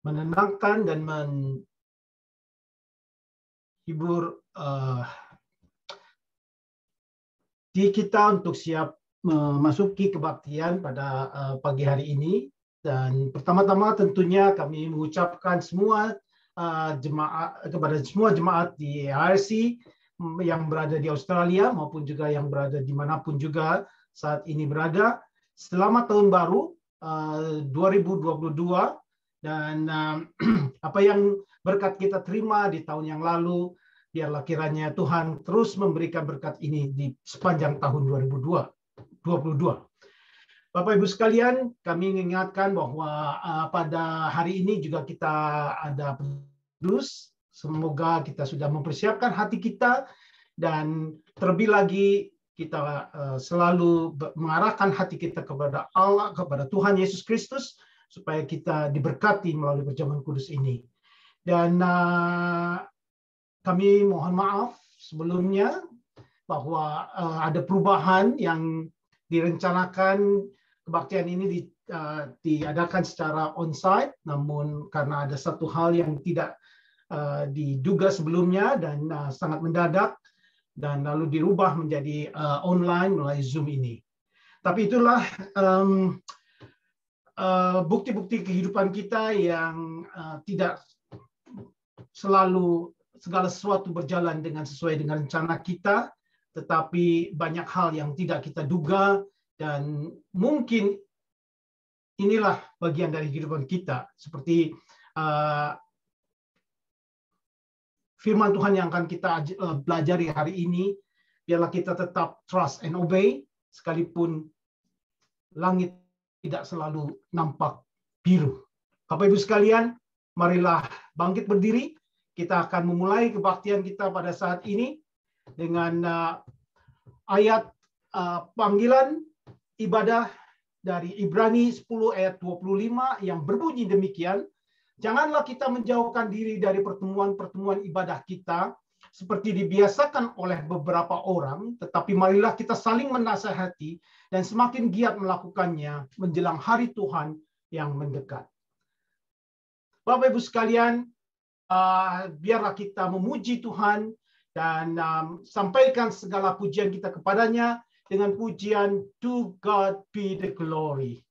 menenangkan dan menghibur diri kita untuk siap memasuki kebaktian pada pagi hari ini. Dan pertama-tama tentunya kami mengucapkan semua jemaat kepada semua jemaat di ARC yang berada di Australia maupun juga yang berada dimanapun juga saat ini berada. Selamat tahun baru 2022 dan apa yang berkat kita terima di tahun yang lalu, biarlah kiranya Tuhan terus memberikan berkat ini di sepanjang tahun 2022. Bapak Ibu sekalian, kami mengingatkan bahwa pada hari ini juga kita ada kudus. Semoga kita sudah mempersiapkan hati kita dan terlebih lagi kita selalu mengarahkan hati kita kepada Allah, kepada Tuhan Yesus Kristus, supaya kita diberkati melalui perjamuan kudus ini. Dan kami mohon maaf sebelumnya bahwa ada perubahan yang direncanakan. Kebaktian ini diadakan secara onsite, namun karena ada satu hal yang tidak diduga sebelumnya dan sangat mendadak, dan lalu dirubah menjadi online melalui Zoom ini. Tapi itulah bukti-bukti kehidupan kita yang tidak selalu segala sesuatu berjalan sesuai dengan rencana kita, tetapi banyak hal yang tidak kita duga. Dan mungkin inilah bagian dari kehidupan kita. Seperti firman Tuhan yang akan kita pelajari hari ini, biarlah kita tetap trust and obey, sekalipun langit tidak selalu nampak biru. Bapak Ibu sekalian, marilah bangkit berdiri. Kita akan memulai kebaktian kita pada saat ini dengan ayat panggilan ibadah dari Ibrani 10 ayat 25 yang berbunyi demikian, janganlah kita menjauhkan diri dari pertemuan-pertemuan ibadah kita seperti dibiasakan oleh beberapa orang, tetapi marilah kita saling menasihati dan semakin giat melakukannya menjelang hari Tuhan yang mendekat. Bapak Ibu sekalian, biarlah kita memuji Tuhan dan sampaikan segala pujian kita kepadanya dengan pujian To God Be the Glory.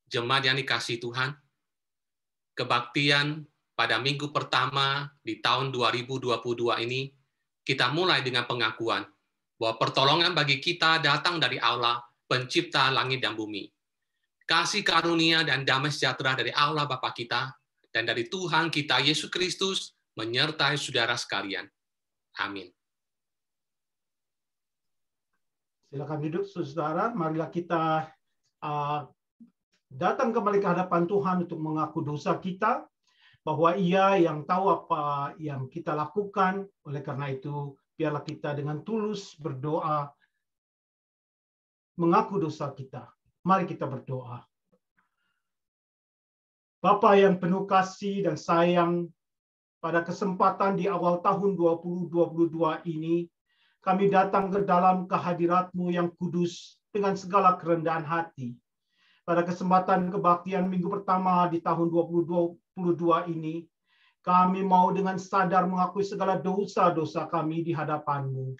Jemaat yang dikasihi Tuhan, kebaktian pada minggu pertama di tahun 2022 ini, kita mulai dengan pengakuan bahwa pertolongan bagi kita datang dari Allah, pencipta langit dan bumi. kasih karunia dan damai sejahtera dari Allah Bapa kita dan dari Tuhan kita Yesus Kristus menyertai saudara sekalian. Amin. Silakan duduk, saudara. Marilah kita datang kembali ke hadapan Tuhan untuk mengaku dosa kita, bahwa Ia yang tahu apa yang kita lakukan. Oleh karena itu, biarlah kita dengan tulus berdoa, mengaku dosa kita. Mari kita berdoa. Bapa yang penuh kasih dan sayang, pada kesempatan di awal tahun 2022 ini, kami datang ke dalam kehadirat-Mu yang kudus dengan segala kerendahan hati. Pada kesempatan kebaktian minggu pertama di tahun 2022 ini, kami mau dengan sadar mengakui segala dosa-dosa kami di hadapan-Mu.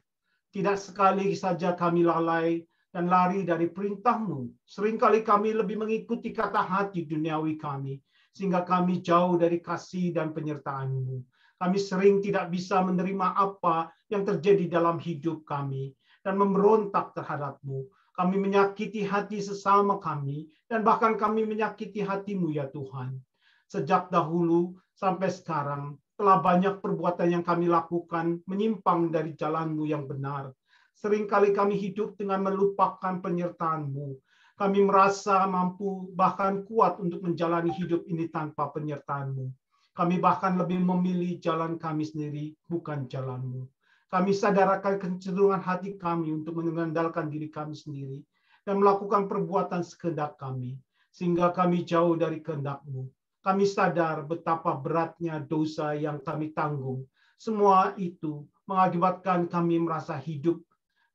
Tidak sekali saja kami lalai dan lari dari perintah-Mu. Seringkali kami lebih mengikuti kata hati duniawi kami, sehingga kami jauh dari kasih dan penyertaan-Mu. Kami sering tidak bisa menerima apa yang terjadi dalam hidup kami dan memberontak terhadap-Mu. Kami menyakiti hati sesama kami dan bahkan kami menyakiti hati-Mu ya Tuhan. Sejak dahulu sampai sekarang telah banyak perbuatan yang kami lakukan menyimpang dari jalan-Mu yang benar. Seringkali kami hidup dengan melupakan penyertaan-Mu. Kami merasa mampu bahkan kuat untuk menjalani hidup ini tanpa penyertaan-Mu. Kami bahkan lebih memilih jalan kami sendiri, bukan jalan-Mu. Kami sadar akan kecenderungan hati kami untuk mengandalkan diri kami sendiri dan melakukan perbuatan sekehendak kami, sehingga kami jauh dari kehendak-Mu. Kami sadar betapa beratnya dosa yang kami tanggung. Semua itu mengakibatkan kami merasa hidup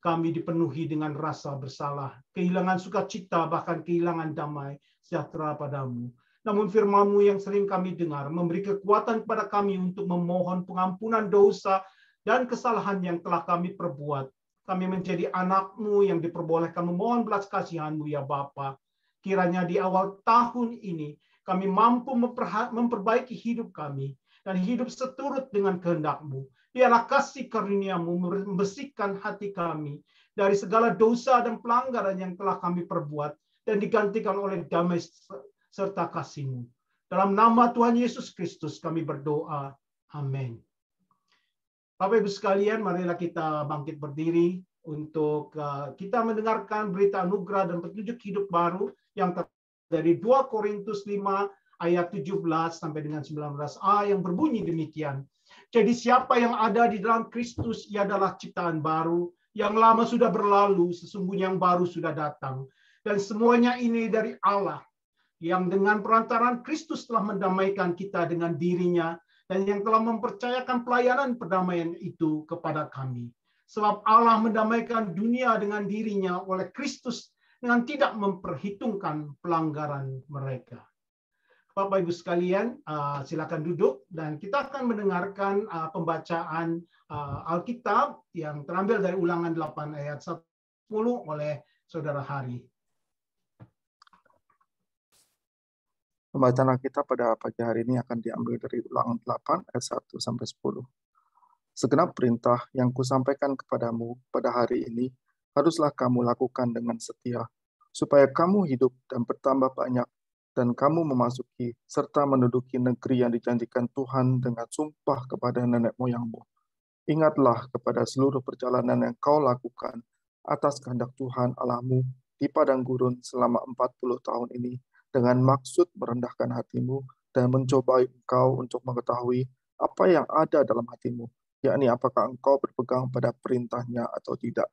kami dipenuhi dengan rasa bersalah, kehilangan sukacita, bahkan kehilangan damai sejahtera padamu. Namun firman-Mu yang sering kami dengar memberi kekuatan kepada kami untuk memohon pengampunan dosa dan kesalahan yang telah kami perbuat. Kami menjadi anak-Mu yang diperbolehkan memohon belas kasihan-Mu ya Bapa. Kiranya di awal tahun ini kami mampu memperbaiki hidup kami dan hidup seturut dengan kehendak-Mu. Biarlah kasih karunia-Mu membersihkan hati kami dari segala dosa dan pelanggaran yang telah kami perbuat dan digantikan oleh damai serta kasih-Mu. Dalam nama Tuhan Yesus Kristus kami berdoa. Amin. Bapak Ibu sekalian, marilah kita bangkit berdiri untuk kita mendengarkan berita anugerah dan petunjuk hidup baru yang dari 2 Korintus 5 ayat 17 sampai dengan 19a yang berbunyi demikian. Jadi siapa yang ada di dalam Kristus, ia adalah ciptaan baru. Yang lama sudah berlalu, sesungguhnya yang baru sudah datang. Dan semuanya ini dari Allah, yang dengan perantaraan Kristus telah mendamaikan kita dengan dirinya, dan yang telah mempercayakan pelayanan perdamaian itu kepada kami. Sebab Allah mendamaikan dunia dengan dirinya oleh Kristus dengan tidak memperhitungkan pelanggaran mereka. Bapak Ibu sekalian, silakan duduk dan kita akan mendengarkan pembacaan Alkitab yang terambil dari Ulangan 8 ayat 10 oleh Saudara Hari. Pembacaan Alkitab pada pagi hari ini akan diambil dari Ulangan 8 ayat 1 sampai 10. Segenap perintah yang kusampaikan kepadamu pada hari ini haruslah kamu lakukan dengan setia, supaya kamu hidup dan bertambah banyak, dan kamu memasuki serta menduduki negeri yang dijanjikan Tuhan dengan sumpah kepada nenek moyangmu. Ingatlah kepada seluruh perjalanan yang kau lakukan atas kehendak Tuhan Allahmu di padang gurun selama 40 tahun ini, dengan maksud merendahkan hatimu dan mencobai engkau untuk mengetahui apa yang ada dalam hatimu, yakni apakah engkau berpegang pada perintahnya atau tidak.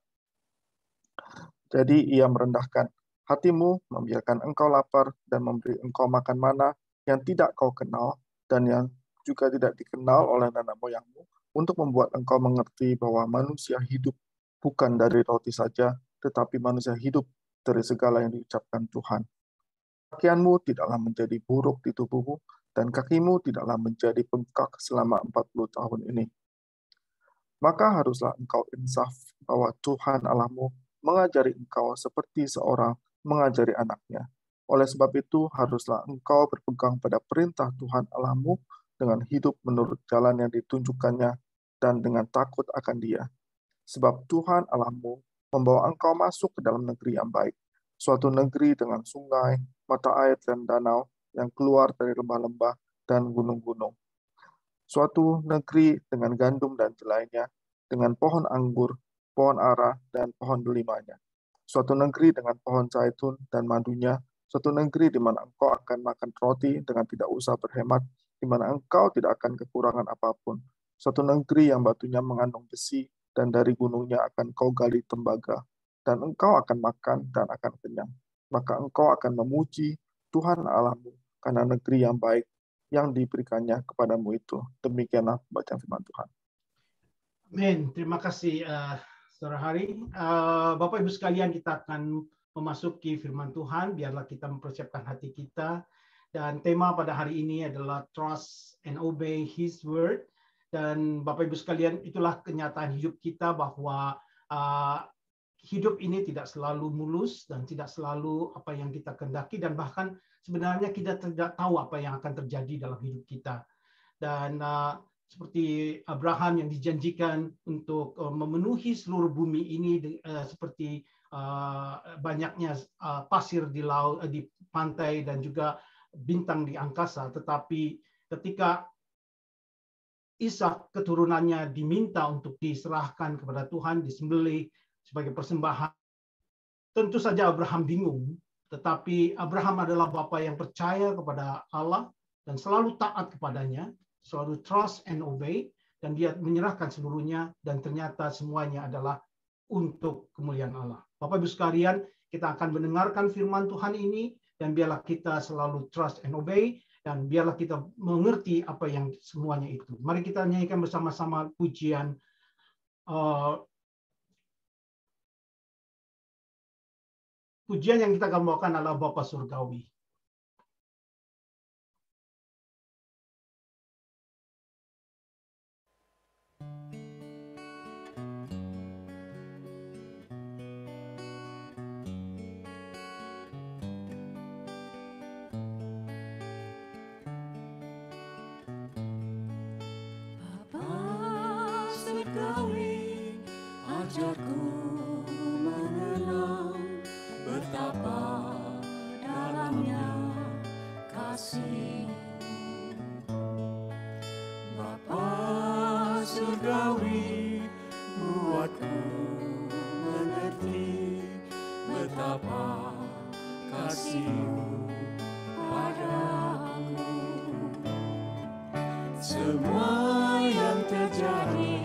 Jadi ia merendahkan hatimu, membiarkan engkau lapar dan memberi engkau makan mana yang tidak kau kenal dan yang juga tidak dikenal oleh nenek moyangmu, untuk membuat engkau mengerti bahwa manusia hidup bukan dari roti saja, tetapi manusia hidup dari segala yang diucapkan Tuhan. Pakaianmu tidaklah menjadi buruk di tubuhmu, dan kakimu tidaklah menjadi bengkak selama 40 tahun ini. Maka haruslah engkau insaf bahwa Tuhan Allahmu mengajari engkau seperti seorang mengajari anaknya. Oleh sebab itu, haruslah engkau berpegang pada perintah Tuhan Allahmu dengan hidup menurut jalan yang ditunjukkannya dan dengan takut akan Dia. Sebab Tuhan Allahmu membawa engkau masuk ke dalam negeri yang baik, suatu negeri dengan sungai, mata air dan danau yang keluar dari lembah-lembah dan gunung-gunung. Suatu negeri dengan gandum dan jelainya, dengan pohon anggur, pohon ara, dan pohon delimanya. Suatu negeri dengan pohon zaitun dan madunya, suatu negeri di mana engkau akan makan roti dengan tidak usah berhemat, di mana engkau tidak akan kekurangan apapun. Suatu negeri yang batunya mengandung besi, dan dari gunungnya akan kau gali tembaga, dan engkau akan makan dan akan kenyang. Maka engkau akan memuji Tuhan Allahmu karena negeri yang baik yang diberikannya kepadamu itu. Demikianlah bacaan firman Tuhan. Amin. Terima kasih, Saudara Hari. Bapak Ibu sekalian, kita akan memasuki firman Tuhan. Biarlah kita mempersiapkan hati kita. Dan tema pada hari ini adalah trust and obey His word. Dan Bapak Ibu sekalian, itulah kenyataan hidup kita bahwa hidup ini tidak selalu mulus dan tidak selalu apa yang kita kehendaki, dan bahkan sebenarnya kita tidak tahu apa yang akan terjadi dalam hidup kita. Dan seperti Abraham yang dijanjikan untuk memenuhi seluruh bumi ini seperti banyaknya pasir di laut, di pantai, dan juga bintang di angkasa. Tetapi ketika Ishak keturunannya diminta untuk diserahkan kepada Tuhan, disembelih sebagai persembahan, tentu saja Abraham bingung. Tetapi Abraham adalah bapa yang percaya kepada Allah dan selalu taat kepadanya, selalu trust and obey, dan dia menyerahkan seluruhnya, dan ternyata semuanya adalah untuk kemuliaan Allah. Bapak Ibu sekalian, kita akan mendengarkan firman Tuhan ini, dan biarlah kita selalu trust and obey, dan biarlah kita mengerti apa yang semuanya itu. Mari kita nyanyikan bersama-sama pujian pujian yang kita akan bawakan adalah Bapa Surgawi. Bapa Surgawi, ajarku mengenal betapa dalamnya kasih. Bapa Surgawi, buatku mengerti betapa kasih-Mu padaku. Semua yang terjadi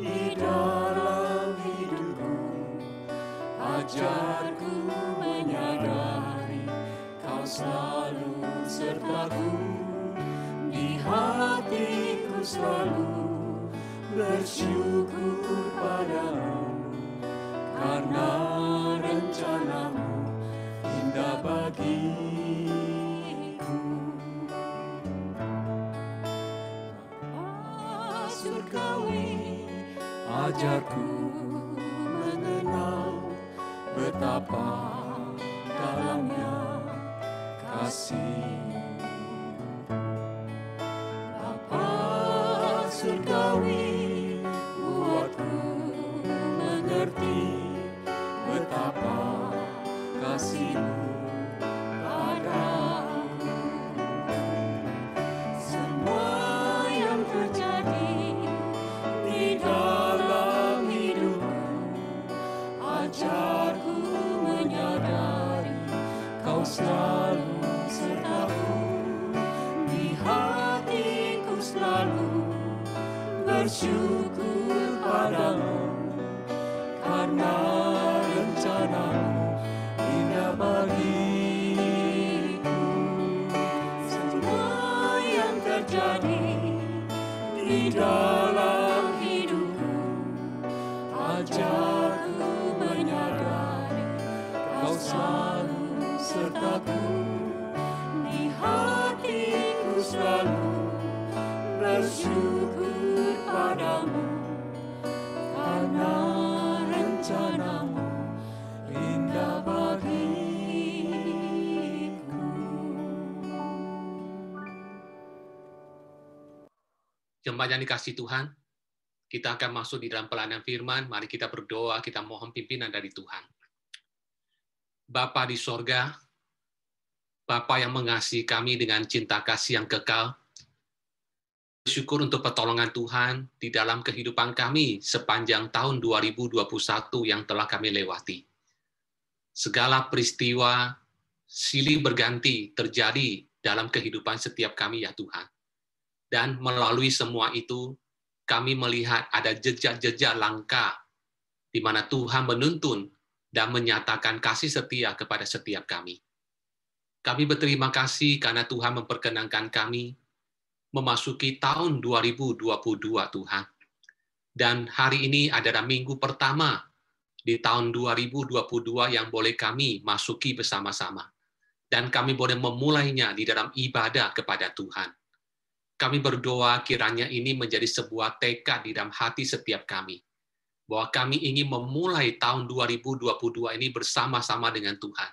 di dalam hidupku, ajarku menyadari Kau selalu sertaku. Di hatiku selalu bersyukur padamu, karena rencana-Mu indah bagiku. Bapa Surgawi, ajarku mengenal betapa dalamnya kasih. Bapa Surgawi, buatku mengerti betapa kasih-Mu padaku. Semua yang terjadi di dalam hidupku, ajarku menyadari Kau selalu sertaku. Di hatiku selalu bersyukur padamu, karena rencana-Mu indah bagiku. Semua yang terjadi di dalam hidupku, ajarku menyadari Kau selalu sertaku. Di hatiku selalu bersyukur padamu, karena rencana-Mu indah bagiku. Jemaat yang dikasihi Tuhan, kita akan masuk di dalam pelayanan firman. Mari kita berdoa, kita mohon pimpinan dari Tuhan. Bapa di sorga, Bapa yang mengasihi kami dengan cinta kasih yang kekal, bersyukur untuk pertolongan Tuhan di dalam kehidupan kami sepanjang tahun 2021 yang telah kami lewati. Segala peristiwa silih berganti terjadi dalam kehidupan setiap kami ya Tuhan. Dan melalui semua itu, kami melihat ada jejak-jejak langkah di mana Tuhan menuntun dan menyatakan kasih setia kepada setiap kami. Kami berterima kasih karena Tuhan memperkenankan kami memasuki tahun 2022 Tuhan. Dan hari ini adalah minggu pertama di tahun 2022 yang boleh kami masuki bersama-sama. Dan kami boleh memulainya di dalam ibadah kepada Tuhan. Kami berdoa kiranya ini menjadi sebuah tekad di dalam hati setiap kami. Bahwa kami ingin memulai tahun 2022 ini bersama-sama dengan Tuhan.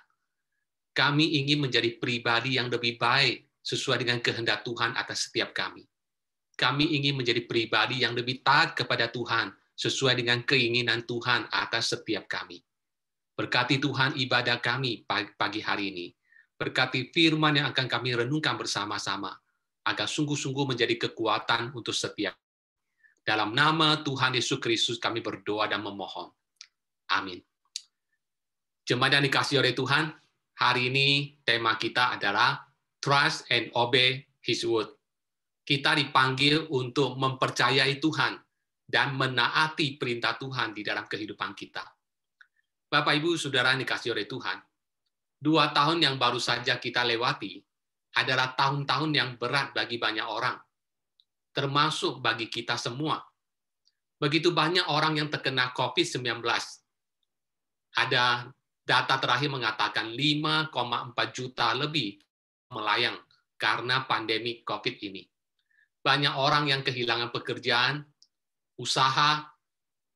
Kami ingin menjadi pribadi yang lebih baik sesuai dengan kehendak Tuhan atas setiap kami. Kami ingin menjadi pribadi yang lebih taat kepada Tuhan sesuai dengan keinginan Tuhan atas setiap kami. Berkati Tuhan ibadah kami pagi hari ini. Berkati firman yang akan kami renungkan bersama-sama, agar sungguh-sungguh menjadi kekuatan untuk setiap. Dalam nama Tuhan Yesus Kristus kami berdoa dan memohon. Amin. Jemaat yang dikasihi oleh Tuhan, hari ini tema kita adalah Trust and Obey His Word. Kita dipanggil untuk mempercayai Tuhan dan menaati perintah Tuhan di dalam kehidupan kita. Bapak, Ibu, Saudara yang dikasihi oleh Tuhan, 2 tahun yang baru saja kita lewati adalah tahun-tahun yang berat bagi banyak orang, termasuk bagi kita semua. Begitu banyak orang yang terkena COVID-19. Ada data terakhir mengatakan 5,4 juta lebih melayang karena pandemi COVID ini. Banyak orang yang kehilangan pekerjaan, usaha,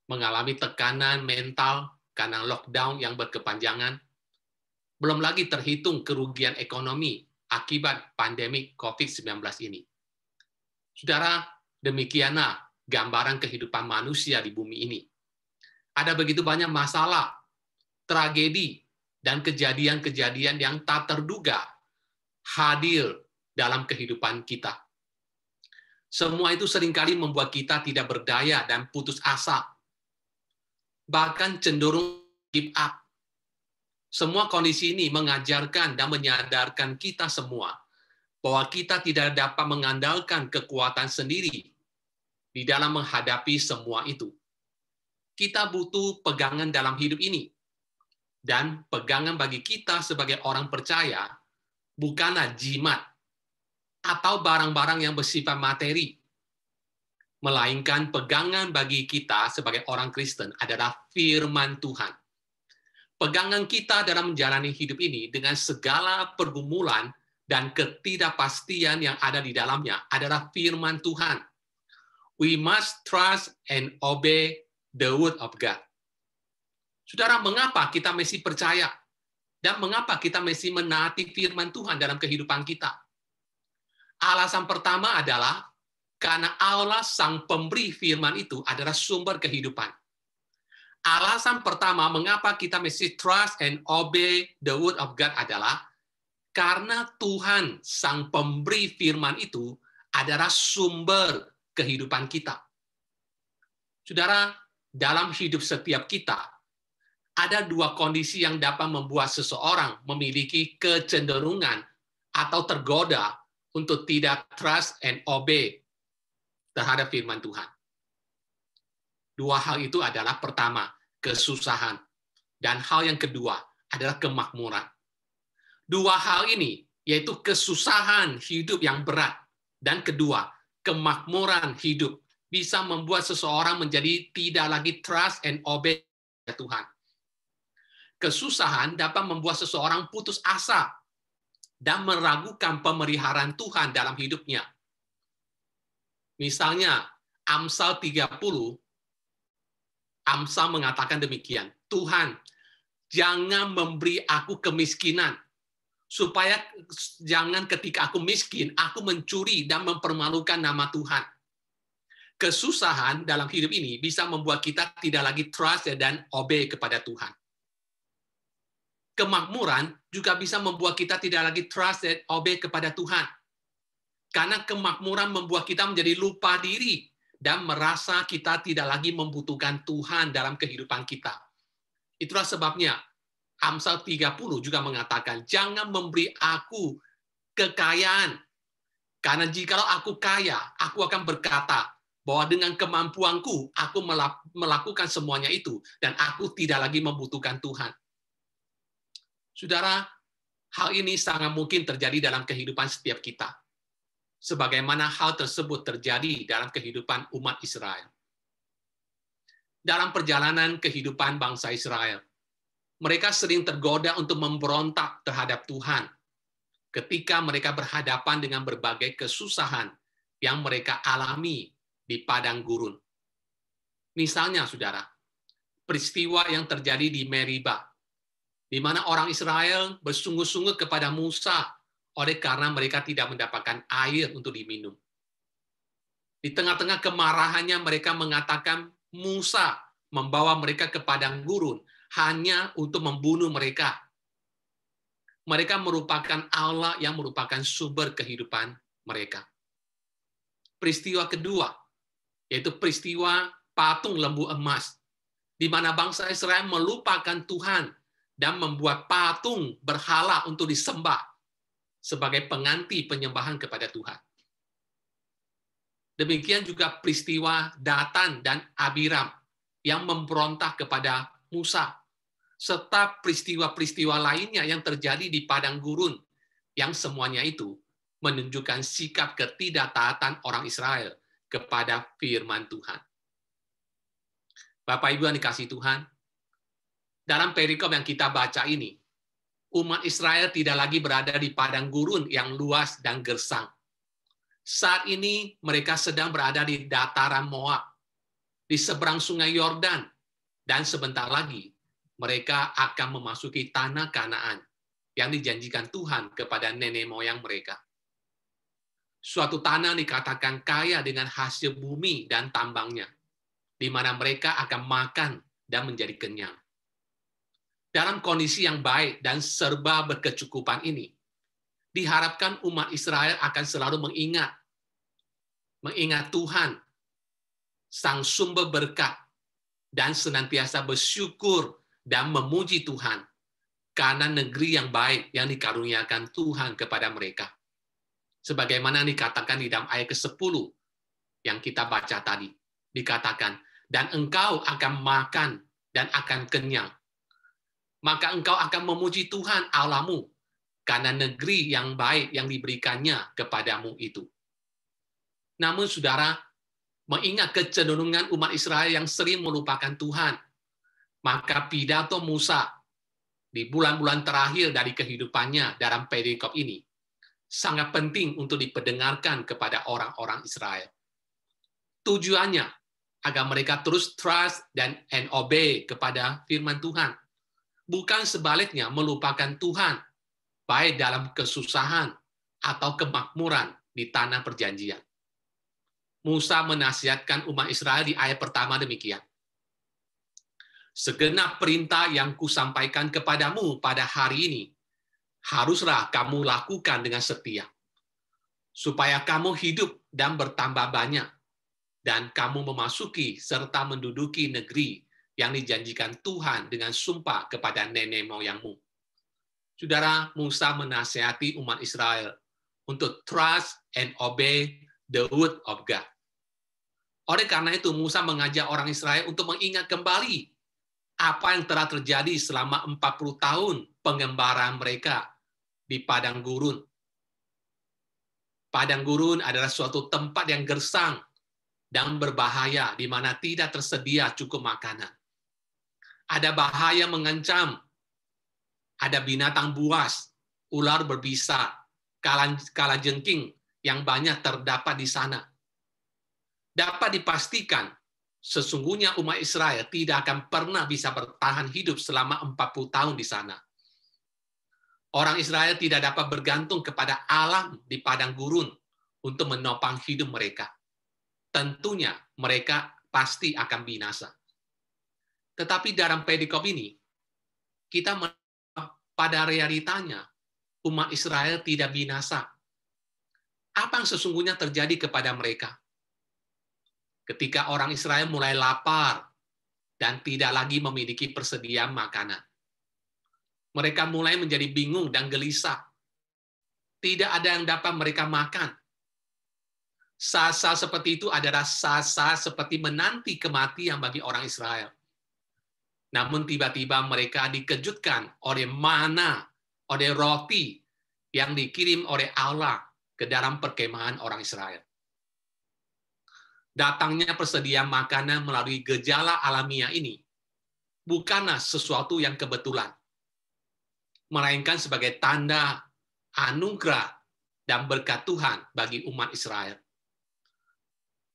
mengalami tekanan mental karena lockdown yang berkepanjangan. Belum lagi terhitung kerugian ekonomi akibat pandemi COVID-19 ini. Saudara, demikianlah gambaran kehidupan manusia di bumi ini. Ada begitu banyak masalah, tragedi, dan kejadian-kejadian yang tak terduga hadir dalam kehidupan kita. Semua itu seringkali membuat kita tidak berdaya dan putus asa, bahkan cenderung give up. Semua kondisi ini mengajarkan dan menyadarkan kita semua bahwa kita tidak dapat mengandalkan kekuatan sendiri di dalam menghadapi semua itu. Kita butuh pegangan dalam hidup ini. Dan pegangan bagi kita sebagai orang percaya bukanlah jimat atau barang-barang yang bersifat materi, melainkan pegangan bagi kita sebagai orang Kristen adalah firman Tuhan. Pegangan kita dalam menjalani hidup ini dengan segala pergumulan dan ketidakpastian yang ada di dalamnya adalah firman Tuhan. We must trust and obey the word of God. Saudara, mengapa kita mesti percaya? Dan mengapa kita mesti menaati firman Tuhan dalam kehidupan kita? Alasan pertama adalah karena Allah sang pemberi firman itu adalah sumber kehidupan. Alasan pertama mengapa kita mesti trust and obey the word of God adalah karena Tuhan sang pemberi firman itu adalah sumber kehidupan kita. Saudara, dalam hidup setiap kita ada 2 kondisi yang dapat membuat seseorang memiliki kecenderungan atau tergoda untuk tidak trust and obey terhadap firman Tuhan. 2 hal itu adalah pertama, kesusahan. Dan hal yang kedua adalah kemakmuran. 2 hal ini, yaitu kesusahan hidup yang berat. Dan kedua, kemakmuran hidup bisa membuat seseorang menjadi tidak lagi trust and obey Tuhan. Kesusahan dapat membuat seseorang putus asa dan meragukan pemeliharaan Tuhan dalam hidupnya. Misalnya, Amsal 30, Amsal mengatakan demikian, Tuhan, jangan memberi aku kemiskinan, supaya jangan ketika aku miskin, aku mencuri dan mempermalukan nama Tuhan. Kesusahan dalam hidup ini bisa membuat kita tidak lagi trust dan obey kepada Tuhan. kemakmuran juga bisa membuat kita tidak lagi trust and obey kepada Tuhan. Karena kemakmuran membuat kita menjadi lupa diri dan merasa kita tidak lagi membutuhkan Tuhan dalam kehidupan kita. Itulah sebabnya Amsal 30 juga mengatakan, jangan memberi aku kekayaan. Karena jikalau aku kaya, aku akan berkata bahwa dengan kemampuanku, aku melakukan semuanya itu, dan aku tidak lagi membutuhkan Tuhan. Saudara, hal ini sangat mungkin terjadi dalam kehidupan setiap kita. Sebagaimana hal tersebut terjadi dalam kehidupan umat Israel. Dalam perjalanan kehidupan bangsa Israel, mereka sering tergoda untuk memberontak terhadap Tuhan ketika mereka berhadapan dengan berbagai kesusahan yang mereka alami di padang gurun. Misalnya, saudara, peristiwa yang terjadi di Meriba, di mana orang Israel bersungguh-sungguh kepada Musa oleh karena mereka tidak mendapatkan air untuk diminum. Di tengah-tengah kemarahannya mereka mengatakan Musa membawa mereka ke padang gurun hanya untuk membunuh mereka. Mereka merupakan Allah yang merupakan sumber kehidupan mereka. Peristiwa kedua, yaitu peristiwa patung lembu emas, di mana bangsa Israel melupakan Tuhan dan membuat patung berhala untuk disembah sebagai pengganti penyembahan kepada Tuhan. Demikian juga peristiwa Datan dan Abiram yang memberontak kepada Musa, serta peristiwa-peristiwa lainnya yang terjadi di padang gurun, yang semuanya itu menunjukkan sikap ketidaktaatan orang Israel kepada firman Tuhan. Bapak Ibu yang dikasihi Tuhan, dalam perikop yang kita baca ini, umat Israel tidak lagi berada di padang gurun yang luas dan gersang. Saat ini mereka sedang berada di dataran Moab, di seberang sungai Yordan, dan sebentar lagi mereka akan memasuki tanah Kanaan yang dijanjikan Tuhan kepada nenek moyang mereka. Suatu tanah dikatakan kaya dengan hasil bumi dan tambangnya, di mana mereka akan makan dan menjadi kenyang. Dalam kondisi yang baik dan serba berkecukupan ini, diharapkan umat Israel akan selalu mengingat Tuhan, sang sumber berkat, dan senantiasa bersyukur dan memuji Tuhan karena negeri yang baik yang dikaruniakan Tuhan kepada mereka. Sebagaimana dikatakan di dalam ayat ke-10 yang kita baca tadi, dikatakan, dan engkau akan makan dan akan kenyang. Maka engkau akan memuji Tuhan Allahmu karena negeri yang baik yang diberikannya kepadamu itu. Namun saudara, mengingat kecenderungan umat Israel yang sering melupakan Tuhan, maka pidato Musa di bulan-bulan terakhir dari kehidupannya dalam perikop ini sangat penting untuk diperdengarkan kepada orang-orang Israel. Tujuannya agar mereka terus trust dan obey kepada firman Tuhan. Bukan sebaliknya melupakan Tuhan, baik dalam kesusahan atau kemakmuran di tanah perjanjian. Musa menasihatkan umat Israel di ayat pertama demikian. Segenap perintah yang kusampaikan kepadamu pada hari ini, haruslah kamu lakukan dengan setia, supaya kamu hidup dan bertambah banyak, dan kamu memasuki serta menduduki negeri yang dijanjikan Tuhan dengan sumpah kepada nenek moyangmu. Saudara, Musa menasihati umat Israel untuk trust and obey the word of God. Oleh karena itu, Musa mengajak orang Israel untuk mengingat kembali apa yang telah terjadi selama 40 tahun pengembaraan mereka di padang gurun. Padang gurun adalah suatu tempat yang gersang dan berbahaya di mana tidak tersedia cukup makanan. Ada bahaya mengancam, ada binatang buas, ular berbisa, kalajengking yang banyak terdapat di sana. Dapat dipastikan, sesungguhnya umat Israel tidak akan pernah bisa bertahan hidup selama 40 tahun di sana. Orang Israel tidak dapat bergantung kepada alam di padang gurun untuk menopang hidup mereka. Tentunya mereka pasti akan binasa. Tetapi dalam perikop ini, kita pada realitanya umat Israel tidak binasa. Apa yang sesungguhnya terjadi kepada mereka? Ketika orang Israel mulai lapar dan tidak lagi memiliki persediaan makanan, mereka mulai menjadi bingung dan gelisah. Tidak ada yang dapat mereka makan. Saat-saat seperti itu adalah saat-saat seperti menanti kematian bagi orang Israel. Namun tiba-tiba mereka dikejutkan oleh mana, oleh roti yang dikirim oleh Allah ke dalam perkemahan orang Israel. Datangnya persediaan makanan melalui gejala alamiah ini bukanlah sesuatu yang kebetulan, melainkan sebagai tanda anugerah dan berkat Tuhan bagi umat Israel.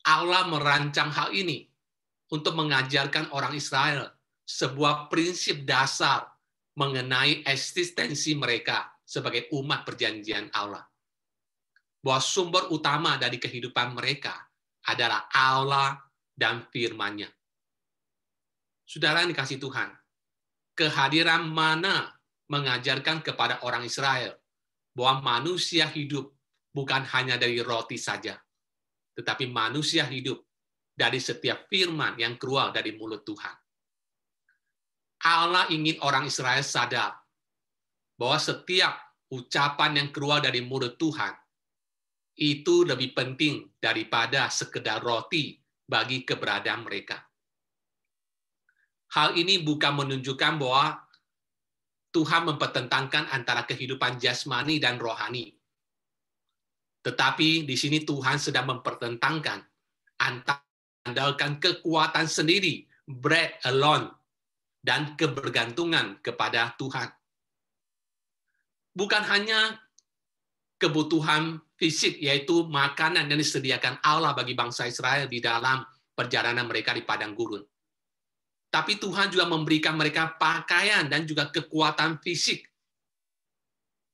Allah merancang hal ini untuk mengajarkan orang Israel sebuah prinsip dasar mengenai eksistensi mereka sebagai umat perjanjian Allah. Bahwa sumber utama dari kehidupan mereka adalah Allah dan firman-Nya. Saudara yang dikasihi Tuhan, kehadiran mana mengajarkan kepada orang Israel bahwa manusia hidup bukan hanya dari roti saja, tetapi manusia hidup dari setiap firman yang keluar dari mulut Tuhan. Allah ingin orang Israel sadar bahwa setiap ucapan yang keluar dari mulut Tuhan itu lebih penting daripada sekedar roti bagi keberadaan mereka. Hal ini bukan menunjukkan bahwa Tuhan mempertentangkan antara kehidupan jasmani dan rohani. Tetapi di sini Tuhan sedang mempertentangkan antara mengandalkan kekuatan sendiri, bread alone, dan kebergantungan kepada Tuhan. Bukan hanya kebutuhan fisik, yaitu makanan yang disediakan Allah bagi bangsa Israel di dalam perjalanan mereka di padang gurun. Tapi Tuhan juga memberikan mereka pakaian dan juga kekuatan fisik.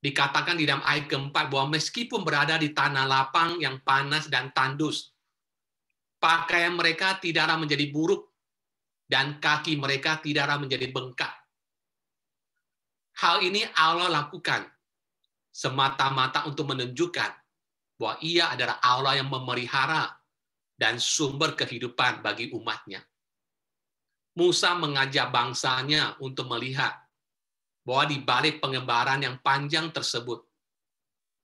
Dikatakan di dalam ayat keempat bahwa meskipun berada di tanah lapang yang panas dan tandus, pakaian mereka tidaklah menjadi buruk dan kaki mereka tidaklah menjadi bengkak. Hal ini Allah lakukan semata-mata untuk menunjukkan bahwa Ia adalah Allah yang memelihara dan sumber kehidupan bagi umat-Nya. Musa mengajak bangsanya untuk melihat bahwa di balik pengembaraan yang panjang tersebut,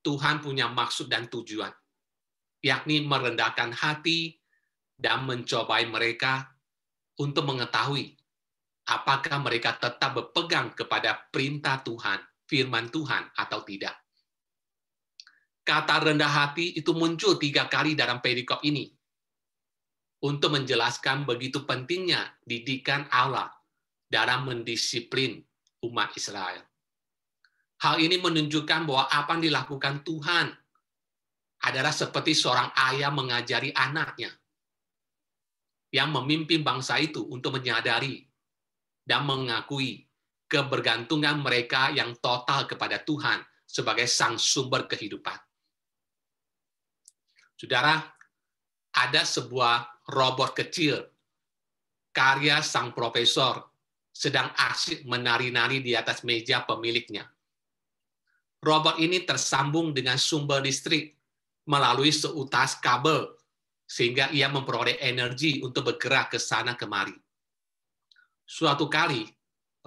Tuhan punya maksud dan tujuan, yakni merendahkan hati dan mencobai mereka untuk mengetahui apakah mereka tetap berpegang kepada perintah Tuhan, firman Tuhan atau tidak. Kata rendah hati itu muncul 3 kali dalam perikop ini untuk menjelaskan begitu pentingnya didikan Allah dalam mendisiplin umat Israel. Hal ini menunjukkan bahwa apa yang dilakukan Tuhan adalah seperti seorang ayah mengajari anaknya yang memimpin bangsa itu untuk menyadari dan mengakui kebergantungan mereka yang total kepada Tuhan sebagai sang sumber kehidupan. Saudara, ada sebuah robot kecil karya sang profesor sedang asyik menari-nari di atas meja pemiliknya. Robot ini tersambung dengan sumber listrik melalui seutas kabel sehingga ia memperoleh energi untuk bergerak ke sana kemari. Suatu kali,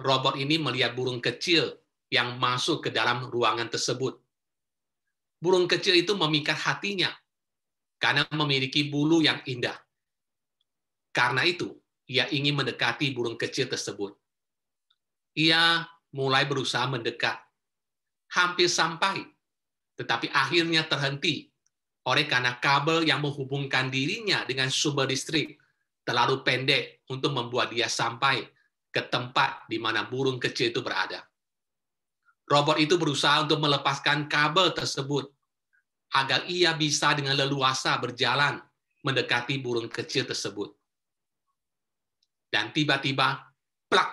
robot ini melihat burung kecil yang masuk ke dalam ruangan tersebut. Burung kecil itu memikat hatinya karena memiliki bulu yang indah. Karena itu, ia ingin mendekati burung kecil tersebut. Ia mulai berusaha mendekat. Hampir sampai, tetapi akhirnya terhenti oleh karena kabel yang menghubungkan dirinya dengan sumber listrik terlalu pendek untuk membuat dia sampai ke tempat di mana burung kecil itu berada. Robot itu berusaha untuk melepaskan kabel tersebut agar ia bisa dengan leluasa berjalan mendekati burung kecil tersebut. Dan tiba-tiba, plak,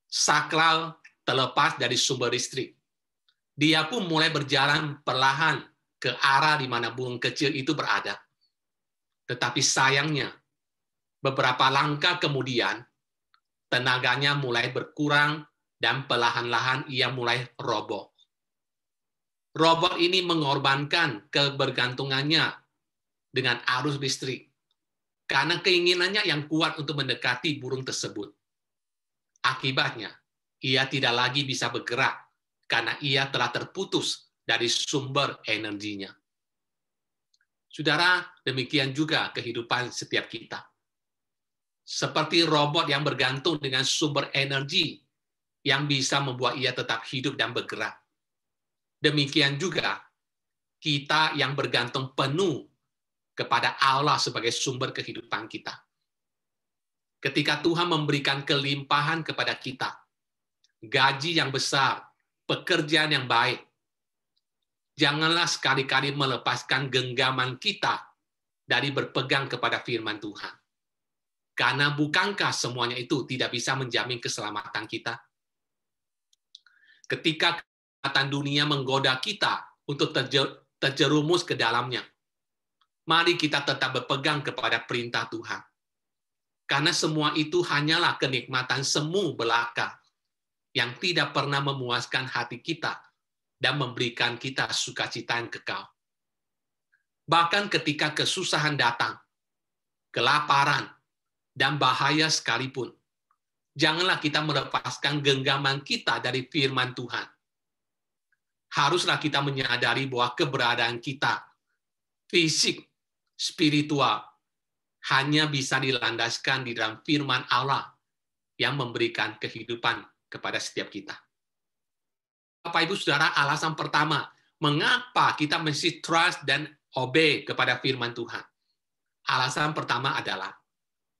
sakral terlepas dari sumber listrik. Dia pun mulai berjalan perlahan ke arah di mana burung kecil itu berada. Tetapi sayangnya, beberapa langkah kemudian, tenaganya mulai berkurang dan perlahan-lahan ia mulai roboh. Robot ini mengorbankan kebergantungannya dengan arus listrik karena keinginannya yang kuat untuk mendekati burung tersebut. Akibatnya, ia tidak lagi bisa bergerak karena ia telah terputus dari sumber energinya. Saudara, demikian juga kehidupan setiap kita. Seperti robot yang bergantung dengan sumber energi yang bisa membuat ia tetap hidup dan bergerak. Demikian juga kita yang bergantung penuh kepada Allah sebagai sumber kehidupan kita. Ketika Tuhan memberikan kelimpahan kepada kita, gaji yang besar, pekerjaan yang baik, janganlah sekali-kali melepaskan genggaman kita dari berpegang kepada firman Tuhan. Karena bukankah semuanya itu tidak bisa menjamin keselamatan kita? Ketika kejahatan dunia menggoda kita untuk terjerumus ke dalamnya, mari kita tetap berpegang kepada perintah Tuhan. Karena semua itu hanyalah kenikmatan semu belaka yang tidak pernah memuaskan hati kita dan memberikan kita sukacita yang kekal. Bahkan ketika kesusahan datang, kelaparan, dan bahaya sekalipun, janganlah kita melepaskan genggaman kita dari firman Tuhan. Haruslah kita menyadari bahwa keberadaan kita, fisik, spiritual, hanya bisa dilandaskan di dalam firman Allah yang memberikan kehidupan kepada setiap kita. Bapak, Ibu, Saudara, alasan pertama, mengapa kita mesti trust dan obey kepada firman Tuhan? Alasan pertama adalah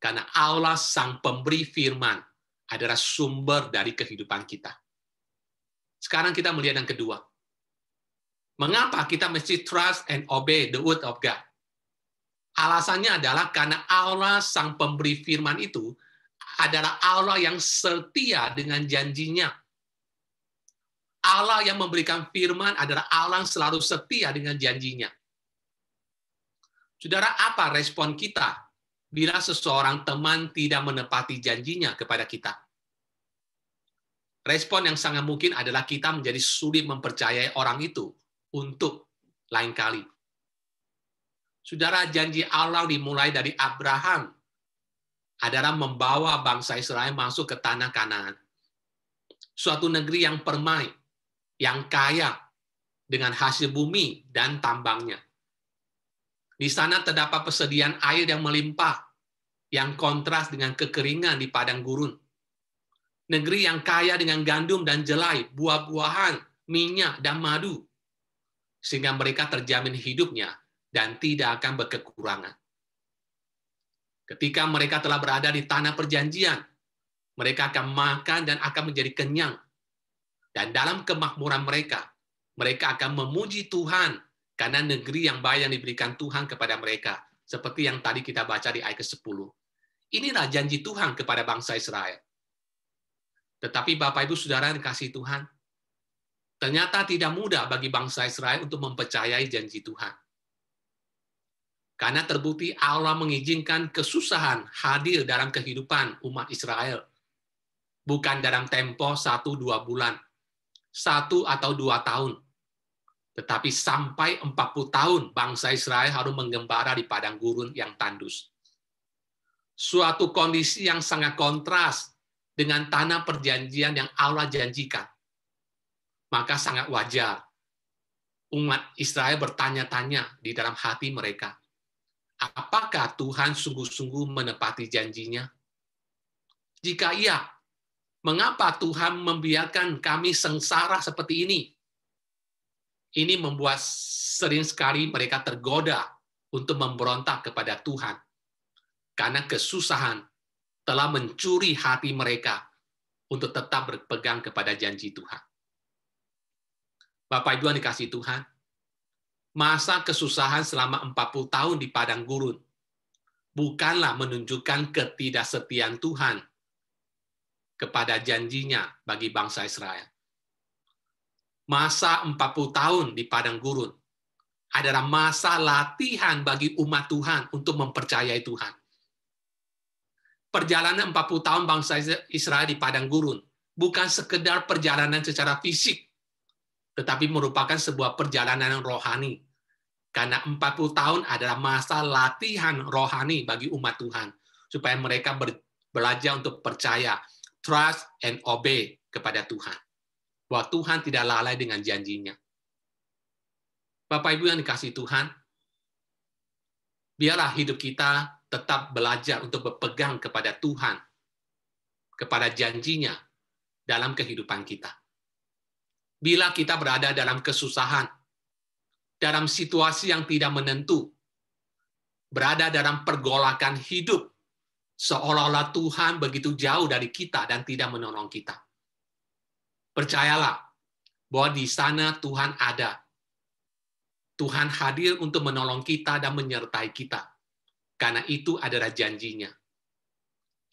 karena Allah sang pemberi firman adalah sumber dari kehidupan kita. Sekarang kita melihat yang kedua. Mengapa kita mesti trust and obey the word of God? Alasannya adalah karena Allah sang pemberi firman itu adalah Allah yang setia dengan janjinya. Allah yang memberikan firman adalah Allah yang selalu setia dengan janjinya. Saudara, apa respon kita bila seseorang teman tidak menepati janjinya kepada kita? Respon yang sangat mungkin adalah kita menjadi sulit mempercayai orang itu untuk lain kali. Saudara, janji Allah dimulai dari Abraham adalah membawa bangsa Israel masuk ke tanah Kanaan. Suatu negeri yang permai, yang kaya dengan hasil bumi dan tambangnya. Di sana terdapat persediaan air yang melimpah, yang kontras dengan kekeringan di padang gurun. Negeri yang kaya dengan gandum dan jelai, buah-buahan, minyak, dan madu. Sehingga mereka terjamin hidupnya dan tidak akan berkekurangan. Ketika mereka telah berada di tanah perjanjian, mereka akan makan dan akan menjadi kenyang. Dan dalam kemakmuran mereka, mereka akan memuji Tuhan karena negeri yang baik yang diberikan Tuhan kepada mereka. Seperti yang tadi kita baca di ayat ke-10. Inilah janji Tuhan kepada bangsa Israel. Tetapi Bapak, Ibu, Saudara yang dikasihi Tuhan, ternyata tidak mudah bagi bangsa Israel untuk mempercayai janji Tuhan. Karena terbukti Allah mengizinkan kesusahan hadir dalam kehidupan umat Israel. Bukan dalam tempo 1-2 bulan, 1 atau 2 tahun. Tetapi sampai 40 tahun bangsa Israel harus menggembara di padang gurun yang tandus. Suatu kondisi yang sangat kontras dengan tanah perjanjian yang Allah janjikan. Maka sangat wajar umat Israel bertanya-tanya di dalam hati mereka, apakah Tuhan sungguh-sungguh menepati janjinya? Jika iya, mengapa Tuhan membiarkan kami sengsara seperti ini? Ini membuat sering sekali mereka tergoda untuk memberontak kepada Tuhan. Karena kesusahan telah mencuri hati mereka untuk tetap berpegang kepada janji Tuhan. Bapak Ibu yang dikasihi Tuhan, masa kesusahan selama 40 tahun di padang gurun bukanlah menunjukkan ketidaksetiaan Tuhan kepada janjinya bagi bangsa Israel. Masa 40 tahun di padang gurun adalah masa latihan bagi umat Tuhan untuk mempercayai Tuhan. Perjalanan 40 tahun bangsa Israel di padang gurun bukan sekedar perjalanan secara fisik, tetapi merupakan sebuah perjalanan rohani. Karena 40 tahun adalah masa latihan rohani bagi umat Tuhan, supaya mereka belajar untuk percaya, trust and obey kepada Tuhan. Bahwa Tuhan tidak lalai dengan janjinya. Bapak Ibu yang dikasihi Tuhan, biarlah hidup kita tetap belajar untuk berpegang kepada Tuhan, kepada janjinya dalam kehidupan kita. Bila kita berada dalam kesusahan, dalam situasi yang tidak menentu, berada dalam pergolakan hidup, seolah-olah Tuhan begitu jauh dari kita dan tidak menolong kita. Percayalah bahwa di sana Tuhan ada. Tuhan hadir untuk menolong kita dan menyertai kita. Karena itu adalah janjinya.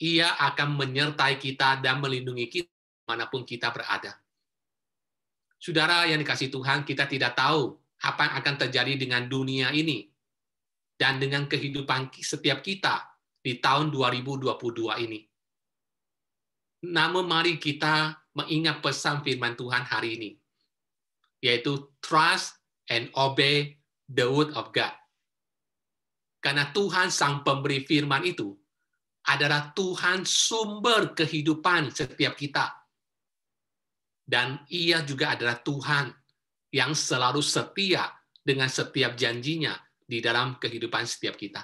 Ia akan menyertai kita dan melindungi kita manapun kita berada. Saudara yang dikasihi Tuhan, kita tidak tahu apa yang akan terjadi dengan dunia ini dan dengan kehidupan setiap kita di tahun 2022 ini. Namun mari kita mengingat pesan firman Tuhan hari ini, yaitu trust and obey the word of God. Karena Tuhan sang pemberi firman itu adalah Tuhan sumber kehidupan setiap kita. Dan ia juga adalah Tuhan yang selalu setia dengan setiap janjinya di dalam kehidupan setiap kita.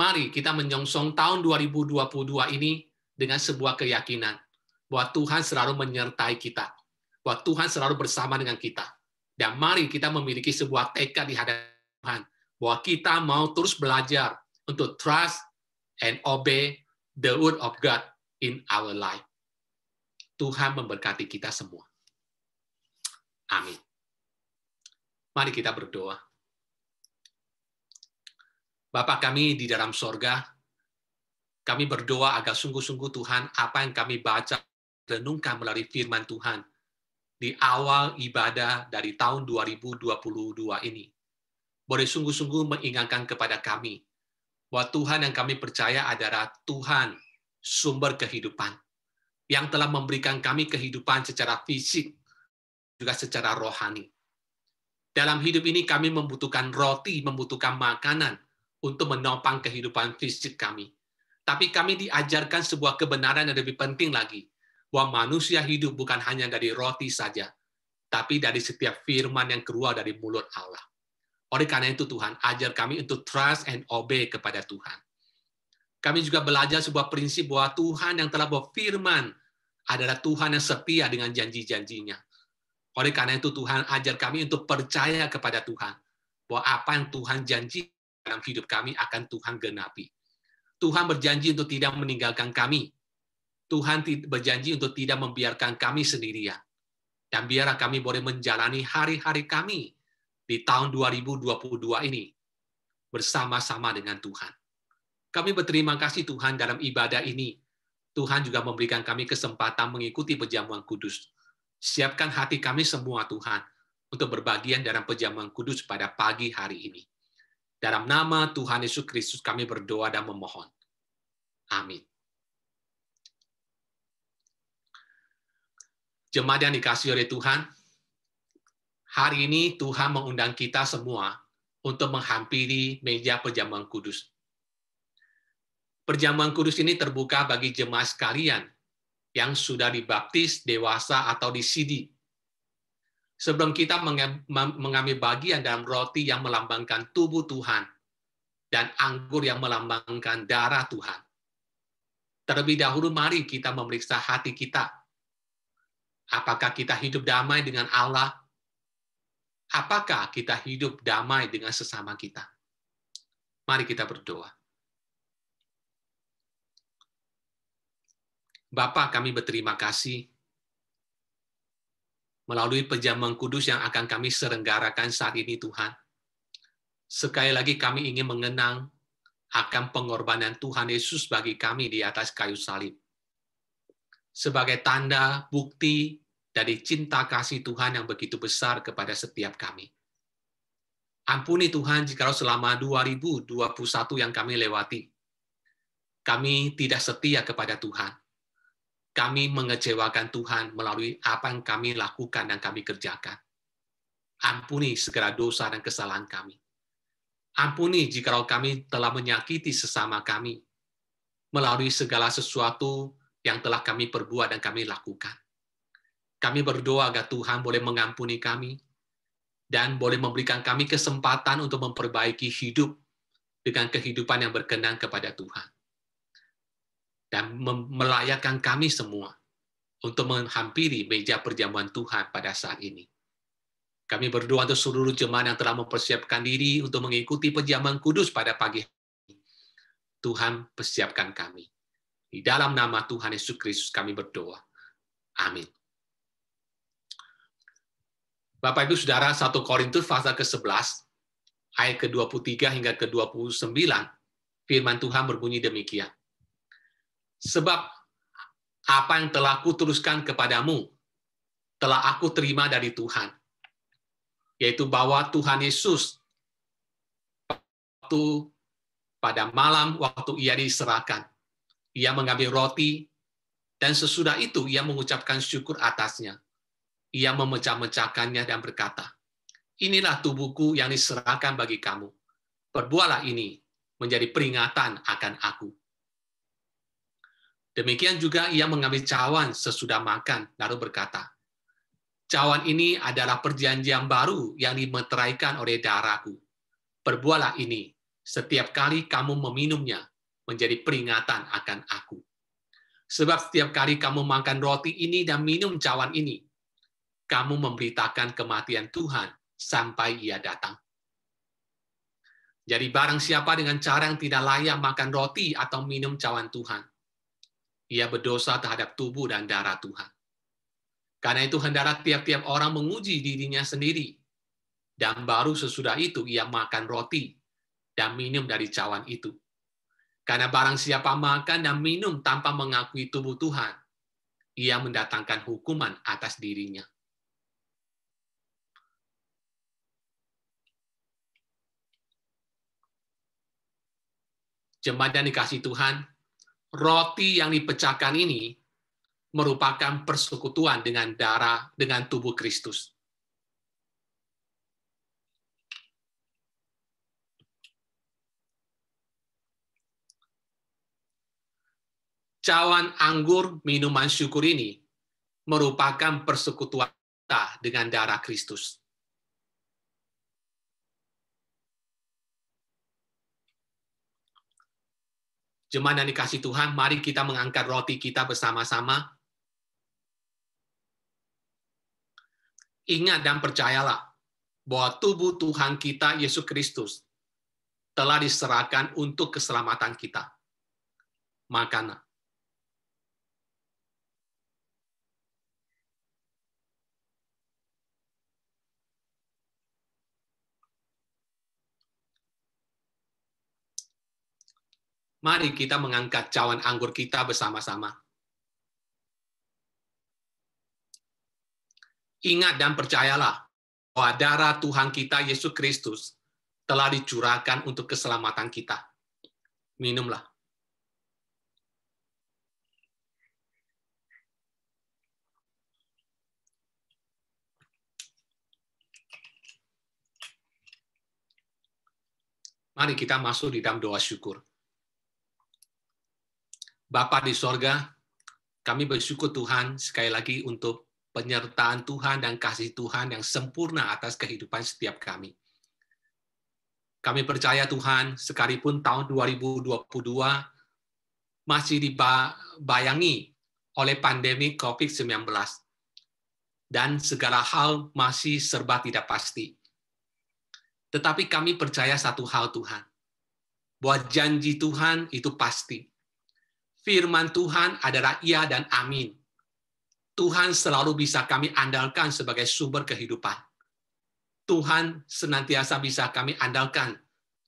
Mari kita menyongsong tahun 2022 ini dengan sebuah keyakinan bahwa Tuhan selalu menyertai kita, bahwa Tuhan selalu bersama dengan kita. Dan mari kita memiliki sebuah tekad di hadapan Tuhan, bahwa kita mau terus belajar untuk trust and obey the word of God in our life. Tuhan memberkati kita semua. Amin. Mari kita berdoa. Bapa kami di dalam sorga, kami berdoa agar sungguh-sungguh Tuhan, apa yang kami baca, renungkan melalui firman Tuhan, di awal ibadah dari tahun 2022 ini, boleh sungguh-sungguh mengingatkan kepada kami bahwa Tuhan yang kami percaya adalah Tuhan sumber kehidupan, yang telah memberikan kami kehidupan secara fisik, juga secara rohani. Dalam hidup ini kami membutuhkan roti, membutuhkan makanan untuk menopang kehidupan fisik kami. Tapi kami diajarkan sebuah kebenaran yang lebih penting lagi, bahwa manusia hidup bukan hanya dari roti saja, tapi dari setiap firman yang keluar dari mulut Allah. Oleh karena itu Tuhan, ajar kami untuk trust and obey kepada Tuhan. Kami juga belajar sebuah prinsip bahwa Tuhan yang telah berfirman adalah Tuhan yang setia dengan janji-janjinya. Oleh karena itu Tuhan ajar kami untuk percaya kepada Tuhan, bahwa apa yang Tuhan janji dalam hidup kami akan Tuhan genapi. Tuhan berjanji untuk tidak meninggalkan kami. Tuhan berjanji untuk tidak membiarkan kami sendirian. Dan biarlah kami boleh menjalani hari-hari kami di tahun 2022 ini bersama-sama dengan Tuhan. Kami berterima kasih Tuhan dalam ibadah ini. Tuhan juga memberikan kami kesempatan mengikuti perjamuan kudus. Siapkan hati kami semua Tuhan untuk berbagian dalam perjamuan kudus pada pagi hari ini. Dalam nama Tuhan Yesus Kristus kami berdoa dan memohon. Amin. Jemaat yang dikasihi oleh Tuhan, hari ini Tuhan mengundang kita semua untuk menghampiri meja perjamuan kudus. Perjamuan kudus ini terbuka bagi jemaat sekalian yang sudah dibaptis, dewasa, atau disidi. Sebelum kita mengambil bagian dalam roti yang melambangkan tubuh Tuhan dan anggur yang melambangkan darah Tuhan, terlebih dahulu mari kita memeriksa hati kita. Apakah kita hidup damai dengan Allah? Apakah kita hidup damai dengan sesama kita? Mari kita berdoa. Bapa, kami berterima kasih melalui perjamuan kudus yang akan kami selenggarakan saat ini, Tuhan. Sekali lagi kami ingin mengenang akan pengorbanan Tuhan Yesus bagi kami di atas kayu salib. Sebagai tanda, bukti dari cinta kasih Tuhan yang begitu besar kepada setiap kami. Ampuni Tuhan jikalau selama 2021 yang kami lewati, kami tidak setia kepada Tuhan. kami mengecewakan Tuhan melalui apa yang kami lakukan dan kami kerjakan. Ampuni segala dosa dan kesalahan kami. Ampuni jikalau kami telah menyakiti sesama kami melalui segala sesuatu yang telah kami perbuat dan kami lakukan. Kami berdoa agar Tuhan boleh mengampuni kami dan boleh memberikan kami kesempatan untuk memperbaiki hidup dengan kehidupan yang berkenan kepada Tuhan. Dan melayakkan kami semua untuk menghampiri meja perjamuan Tuhan pada saat ini. Kami berdoa untuk seluruh jemaat yang telah mempersiapkan diri untuk mengikuti perjamuan kudus pada pagi hari ini. Tuhan persiapkan kami. Di dalam nama Tuhan Yesus Kristus kami berdoa. Amin. Bapak Ibu Saudara, 1 Korintus pasal ke-11, ayat ke-23 hingga ke-29, firman Tuhan berbunyi demikian. Sebab apa yang telah kuteruskan kepadamu, telah aku terima dari Tuhan, yaitu bahwa Tuhan Yesus pada malam waktu ia diserahkan, ia mengambil roti, dan sesudah itu ia mengucapkan syukur atasnya. Ia memecah-mecahkannya dan berkata, inilah tubuhku yang diserahkan bagi kamu. Perbuatlah ini menjadi peringatan akan aku. Demikian juga ia mengambil cawan sesudah makan, lalu berkata, cawan ini adalah perjanjian baru yang dimeteraikan oleh darahku. Perbuatlah ini setiap kali kamu meminumnya menjadi peringatan akan aku. Sebab setiap kali kamu makan roti ini dan minum cawan ini, kamu memberitakan kematian Tuhan sampai ia datang. Jadi barang siapa dengan cara yang tidak layak makan roti atau minum cawan Tuhan, ia berdosa terhadap tubuh dan darah Tuhan. Karena itu hendaklah tiap-tiap orang menguji dirinya sendiri, dan baru sesudah itu ia makan roti dan minum dari cawan itu. Karena barang siapa makan dan minum tanpa mengakui tubuh Tuhan, ia mendatangkan hukuman atas dirinya. Jemaat yang dikasihi Tuhan, roti yang dipecahkan ini merupakan persekutuan dengan tubuh Kristus. Cawan anggur minuman syukur ini merupakan persekutuan kita dengan darah Kristus. Jemaat yang dikasihi Tuhan, mari kita mengangkat roti kita bersama-sama. Ingat dan percayalah bahwa tubuh Tuhan kita, Yesus Kristus, telah diserahkan untuk keselamatan kita. Makanlah. Mari kita mengangkat cawan anggur kita bersama-sama. Ingat dan percayalah bahwa darah Tuhan kita, Yesus Kristus, telah dicurahkan untuk keselamatan kita. Minumlah. Mari kita masuk di dalam doa syukur. Bapa di sorga, kami bersyukur Tuhan sekali lagi untuk penyertaan Tuhan dan kasih Tuhan yang sempurna atas kehidupan setiap kami. Kami percaya Tuhan, sekalipun tahun 2022 masih dibayangi oleh pandemi COVID-19 dan segala hal masih serba tidak pasti. Tetapi kami percaya satu hal Tuhan, bahwa janji Tuhan itu pasti. Firman Tuhan adalah iya dan amin. Tuhan selalu bisa kami andalkan sebagai sumber kehidupan. Tuhan senantiasa bisa kami andalkan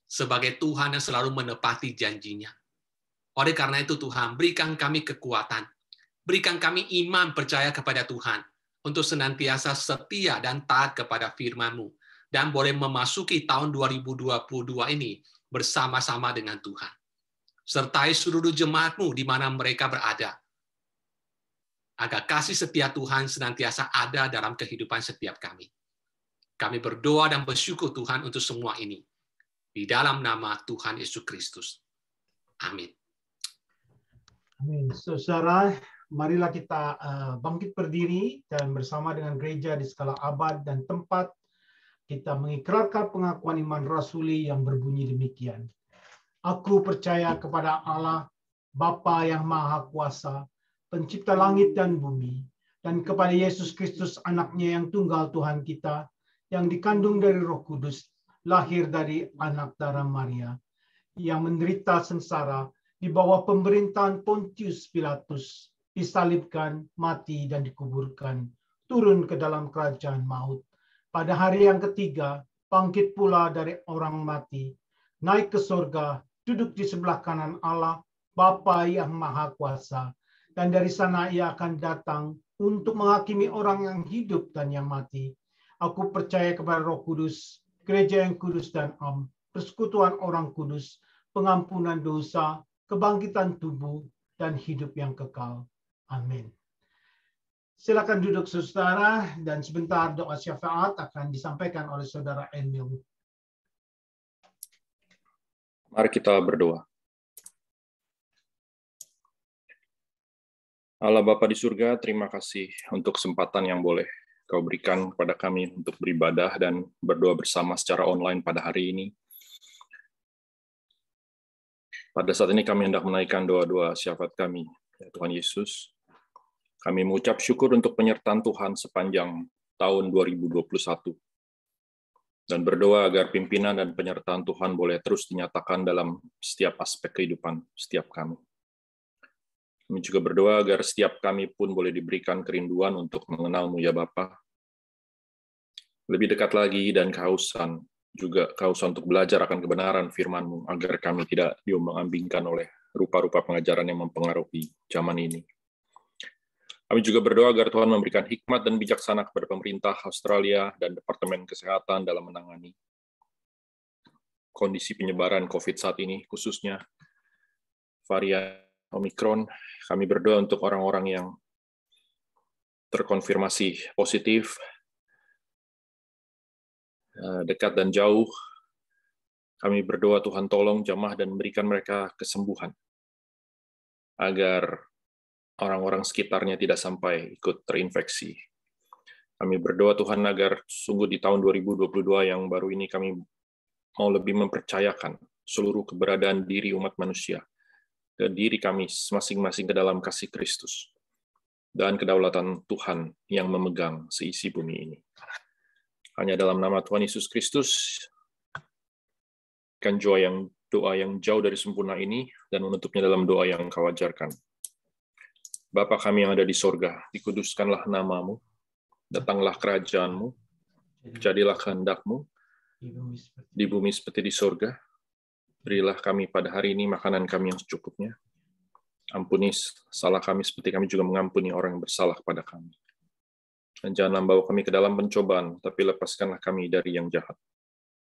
sebagai Tuhan yang selalu menepati janjinya. Oleh karena itu Tuhan, berikan kami kekuatan. Berikan kami iman percaya kepada Tuhan untuk senantiasa setia dan taat kepada firman-Mu. Dan boleh memasuki tahun 2022 ini bersama-sama dengan Tuhan. Sertai seluruh jemaat-Mu di mana mereka berada. agar kasih setia Tuhan senantiasa ada dalam kehidupan setiap kami. Kami berdoa dan bersyukur Tuhan untuk semua ini. Di dalam nama Tuhan Yesus Kristus. Amin. Amin. Saudara, marilah kita bangkit berdiri dan bersama dengan gereja di segala abad dan tempat kita mengikrarkan pengakuan iman rasuli yang berbunyi demikian. Aku percaya kepada Allah, Bapa yang Maha Kuasa, Pencipta langit dan bumi, dan kepada Yesus Kristus, anaknya yang tunggal Tuhan kita, yang dikandung dari Roh Kudus, lahir dari anak darah Maria, yang menderita sengsara di bawah pemerintahan Pontius Pilatus, disalibkan, mati, dan dikuburkan, turun ke dalam kerajaan maut. Pada hari yang ketiga, bangkit pula dari orang mati, naik ke surga, duduk di sebelah kanan Allah, Bapa yang Maha Kuasa, dan dari sana ia akan datang untuk menghakimi orang yang hidup dan yang mati. Aku percaya kepada Roh Kudus, gereja yang kudus dan am, persekutuan orang kudus, pengampunan dosa, kebangkitan tubuh, dan hidup yang kekal. Amin. Silakan duduk saudara, dan sebentar doa syafaat akan disampaikan oleh saudara Emil. Mari kita berdoa. Allah Bapa di surga, terima kasih untuk kesempatan yang boleh Kau berikan kepada kami untuk beribadah dan berdoa bersama secara online pada hari ini. Pada saat ini kami hendak menaikkan doa-doa syafaat kami, ya Tuhan Yesus. Kami mengucap syukur untuk penyertaan Tuhan sepanjang tahun 2021. Dan berdoa agar pimpinan dan penyertaan Tuhan boleh terus dinyatakan dalam setiap aspek kehidupan setiap kami. Kami juga berdoa agar setiap kami pun boleh diberikan kerinduan untuk mengenal-Mu ya Bapa. Lebih dekat lagi dan kehausan untuk belajar akan kebenaran firman-Mu, agar kami tidak diombang-ambingkan oleh rupa-rupa pengajaran yang mempengaruhi zaman ini. Kami juga berdoa agar Tuhan memberikan hikmat dan bijaksana kepada pemerintah Australia dan Departemen Kesehatan dalam menangani kondisi penyebaran COVID saat ini, khususnya varian Omikron. Kami berdoa untuk orang-orang yang terkonfirmasi positif, dekat dan jauh. Kami berdoa Tuhan tolong jamah dan berikan mereka kesembuhan, agar orang-orang sekitarnya tidak sampai ikut terinfeksi. Kami berdoa Tuhan agar sungguh di tahun 2022 yang baru ini kami mau lebih mempercayakan seluruh keberadaan diri umat manusia, ke diri kami masing-masing ke dalam kasih Kristus dan kedaulatan Tuhan yang memegang seisi bumi ini. Hanya dalam nama Tuhan Yesus Kristus, kan doa yang jauh dari sempurna ini, dan menutupnya dalam doa yang Kau ajarkan. Bapa kami yang ada di sorga, dikuduskanlah nama-Mu, datanglah kerajaan-Mu, jadilah kehendak-Mu, di bumi seperti di sorga. Berilah kami pada hari ini makanan kami yang secukupnya. Ampuni salah kami seperti kami juga mengampuni orang yang bersalah kepada kami. Dan jangan membawa kami ke dalam pencobaan, tapi lepaskanlah kami dari yang jahat.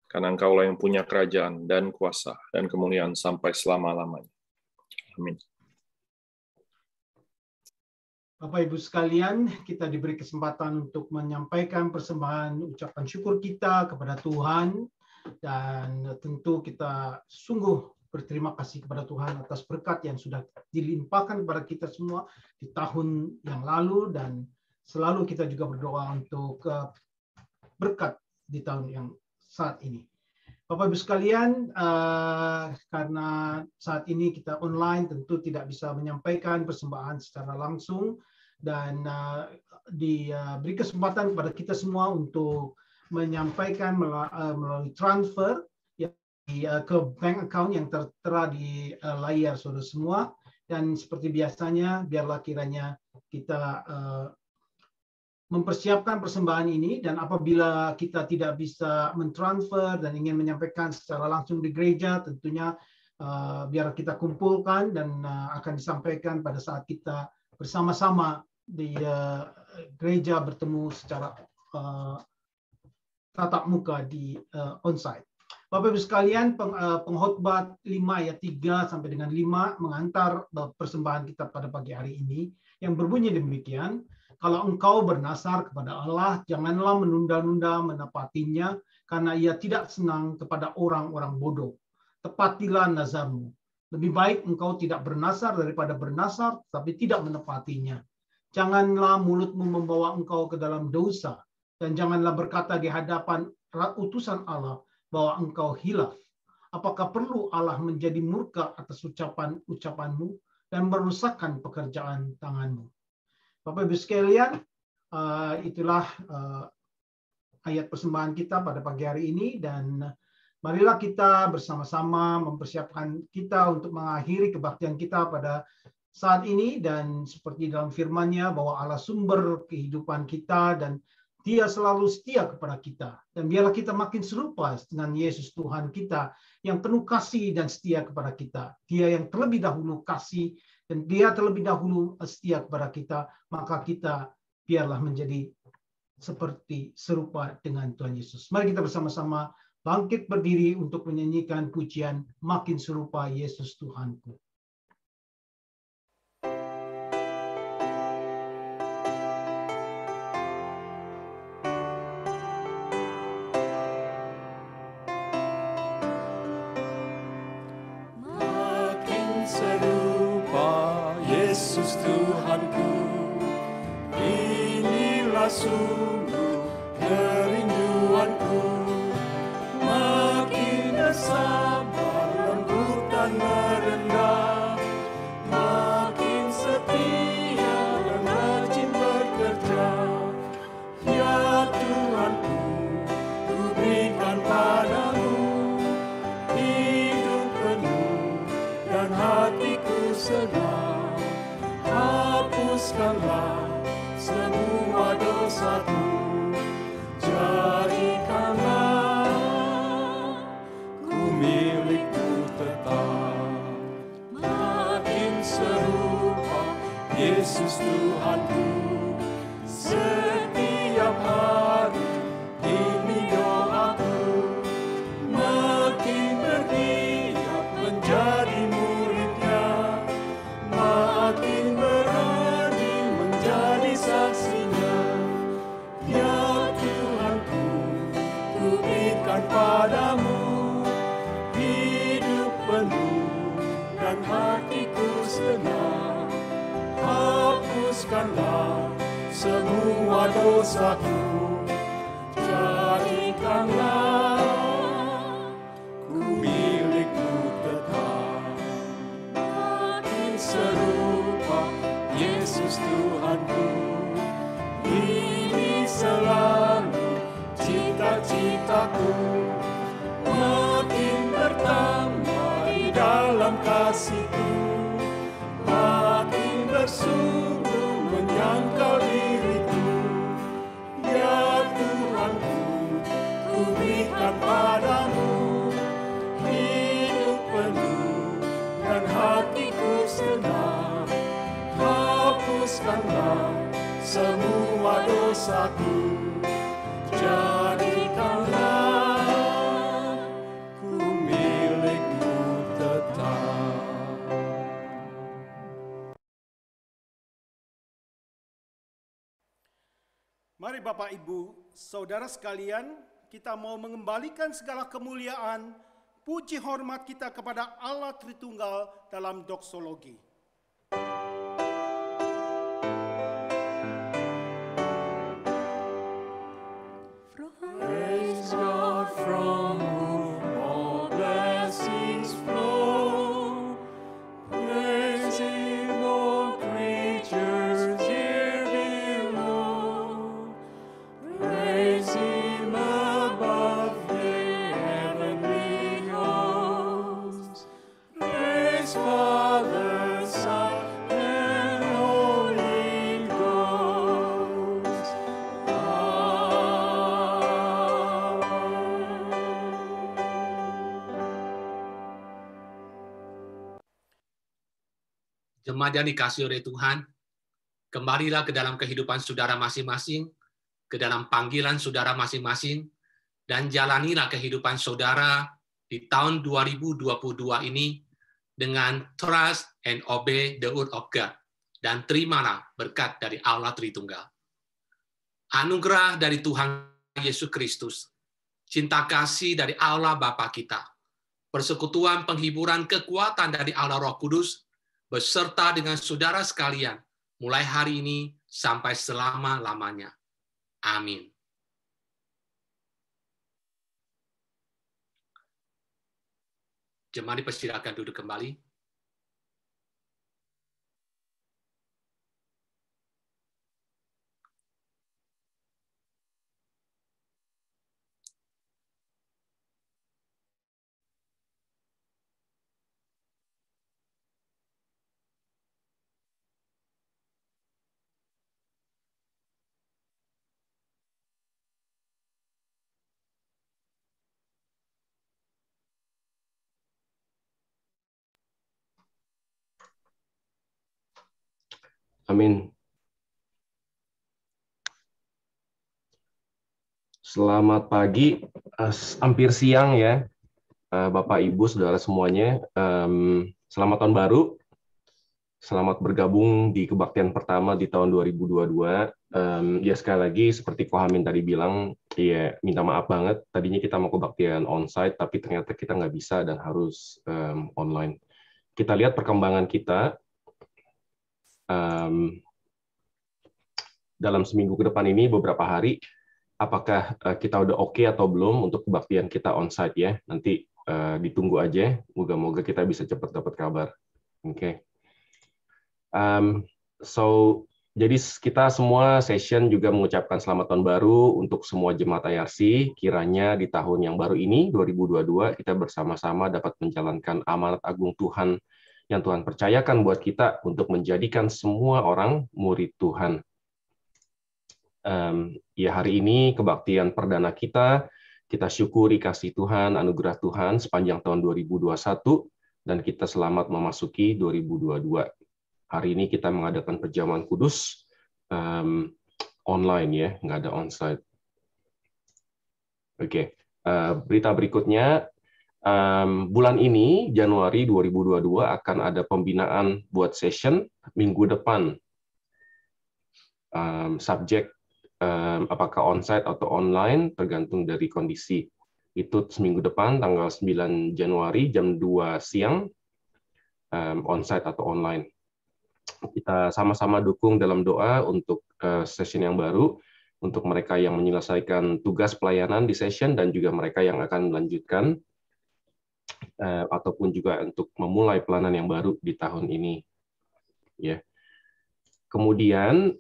Karena Engkaulah yang punya kerajaan dan kuasa dan kemuliaan sampai selama-lamanya. Amin. Bapak Ibu sekalian, kita diberi kesempatan untuk menyampaikan persembahan ucapan syukur kita kepada Tuhan. Dan tentu kita sungguh berterima kasih kepada Tuhan atas berkat yang sudah dilimpahkan kepada kita semua di tahun yang lalu, dan selalu kita juga berdoa untuk berkat di tahun yang saat ini. Bapak Ibu sekalian, karena saat ini kita online tentu tidak bisa menyampaikan persembahan secara langsung, dan diberi kesempatan kepada kita semua untuk menyampaikan melalui transfer ke bank account yang tertera di layar saudara semua. Dan seperti biasanya, biarlah kiranya kita mempersiapkan persembahan ini, dan apabila kita tidak bisa mentransfer dan ingin menyampaikan secara langsung di gereja, tentunya biar kita kumpulkan dan akan disampaikan pada saat kita bersama-sama di gereja bertemu secara tatap muka di onsite. Bapak Ibu sekalian, pengkhotbah 5 ayat 3 sampai dengan 5 mengantar persembahan kita pada pagi hari ini yang berbunyi demikian, kalau engkau bernasar kepada Allah, janganlah menunda-nunda menepatinya karena ia tidak senang kepada orang-orang bodoh. Tepatilah nazarmu. Lebih baik engkau tidak bernasar daripada bernasar, tapi tidak menepatinya. Janganlah mulutmu membawa engkau ke dalam dosa, dan janganlah berkata di hadapan utusan Allah bahwa engkau hilaf. Apakah perlu Allah menjadi murka atas ucapanmu dan merusakkan pekerjaan tanganmu? Bapak Ibu sekalian, itulah ayat persembahan kita pada pagi hari ini, dan marilah kita bersama-sama mempersiapkan kita untuk mengakhiri kebaktian kita pada saat ini, dan seperti dalam firman-Nya bahwa Allah sumber kehidupan kita dan Dia selalu setia kepada kita. Dan biarlah kita makin serupa dengan Yesus Tuhan kita yang penuh kasih dan setia kepada kita. Dia yang terlebih dahulu kasih dan Dia terlebih dahulu setia kepada kita, maka kita biarlah menjadi seperti serupa dengan Tuhan Yesus. Mari kita bersama-sama bangkit berdiri untuk menyanyikan pujian Makin Serupa Yesus Tuhanku. Yesus Tuhanku, inilah sungguh kerinduanku. Makin bersabar, lembut dan merendah, makin setia dan rajin bekerja. Ya Tuhanku, ku berikan padamu hidup penuh dan hatiku senang. Hapuskanlah semua dosaku, jadikanlah ku milikmu tetap. Makin serupa Yesus Tuhanku, setiap hari ini doaku. Makin berniat menjadi muridnya, makin berani menjadi saksinya. Ya Tuhanku, ku berikan padamu hidup penuh dan hatiku senang. Hapuskanlah semua dosaku, jadikanlah ku milikmu tetap. Makin serupa Yesus Tuhanku, ini selalu cita-citaku. Makin bertambah di dalam kasih-Ku, makin bersungguh menyangkal diriku. Ya Tuhanku, ku berikan padamu hidup penuh dan hatiku senang. Hapuskanlah semua dosaku, jadikanlah ku milikmu tetap. Mari Bapak Ibu, Saudara sekalian, kita mau mengembalikan segala kemuliaan, puji hormat kita kepada Allah Tritunggal dalam doksologi. Praise God from whom all blessings flow. Praise Him, all creatures here below. Praise Him above the heavenly hosts. Praise Father, Son, and Holy Ghost. Jemaat yang dikasihi oleh Tuhan, kembalilah ke dalam kehidupan saudara masing-masing, ke dalam panggilan saudara masing-masing, dan jalanilah kehidupan saudara di tahun 2022 ini dengan trust and obey the word of God, dan terimalah berkat dari Allah Tritunggal. Anugerah dari Tuhan Yesus Kristus, cinta kasih dari Allah Bapa kita, persekutuan penghiburan kekuatan dari Allah Roh Kudus, beserta dengan saudara sekalian, mulai hari ini sampai selama-lamanya. Amin. Jemaat dipersilakan duduk kembali. Amin. Selamat pagi, hampir siang ya, Bapak Ibu, saudara semuanya. Selamat tahun baru. Selamat bergabung di kebaktian pertama di tahun 2022. Ya sekali lagi seperti Ko Hamin tadi bilang, ya minta maaf banget. Tadinya kita mau kebaktian onsite, tapi ternyata kita nggak bisa dan harus online. Kita lihat perkembangan kita. Dalam seminggu ke depan ini, beberapa hari, apakah kita udah oke atau belum untuk kebaktian kita onsite ya? Nanti ditunggu aja. Moga-moga kita bisa cepat dapat kabar. Oke. Jadi kita semua session juga mengucapkan selamat tahun baru untuk semua jemaat IRC. Kiranya di tahun yang baru ini, 2022, kita bersama-sama dapat menjalankan amanat agung Tuhan yang Tuhan percayakan buat kita untuk menjadikan semua orang murid Tuhan. Ya hari ini kebaktian perdana kita syukuri kasih Tuhan, anugerah Tuhan sepanjang tahun 2021, dan kita selamat memasuki 2022. Hari ini kita mengadakan perjamuan kudus online ya, nggak ada onsite. Oke, berita berikutnya, bulan ini Januari 2022 akan ada pembinaan buat session minggu depan. Subjek apakah onsite atau online tergantung dari kondisi. Itu seminggu depan tanggal 9 Januari jam 2 siang, onsite atau online. Kita sama-sama dukung dalam doa untuk session yang baru, untuk mereka yang menyelesaikan tugas pelayanan di session dan juga mereka yang akan melanjutkan ataupun juga untuk memulai pelayanan yang baru di tahun ini. Ya. Kemudian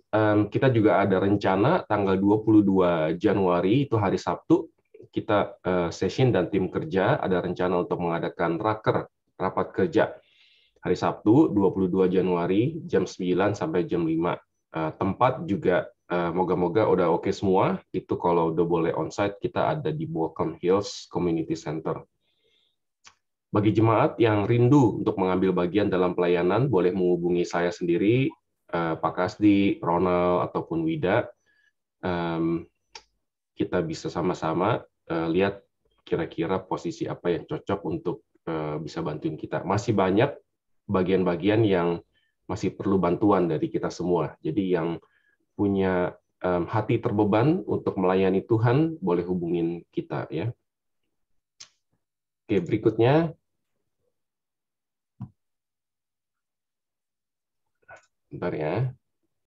kita juga ada rencana tanggal 22 Januari, itu hari Sabtu, kita session dan tim kerja ada rencana untuk mengadakan rapat kerja hari Sabtu 22 Januari jam 9 sampai jam 5. Tempat juga moga-moga udah oke semua. Itu kalau udah boleh onsite kita ada di Balcom Hills Community Center. Bagi jemaat yang rindu untuk mengambil bagian dalam pelayanan, boleh menghubungi saya sendiri, Pak Kasdi, Ronald, ataupun Wida. Kita bisa sama-sama lihat kira-kira posisi apa yang cocok untuk bisa bantuin kita. Masih banyak bagian-bagian yang masih perlu bantuan dari kita semua. Jadi yang punya hati terbeban untuk melayani Tuhan, boleh hubungin kita ya. Oke, berikutnya. Bentar ya.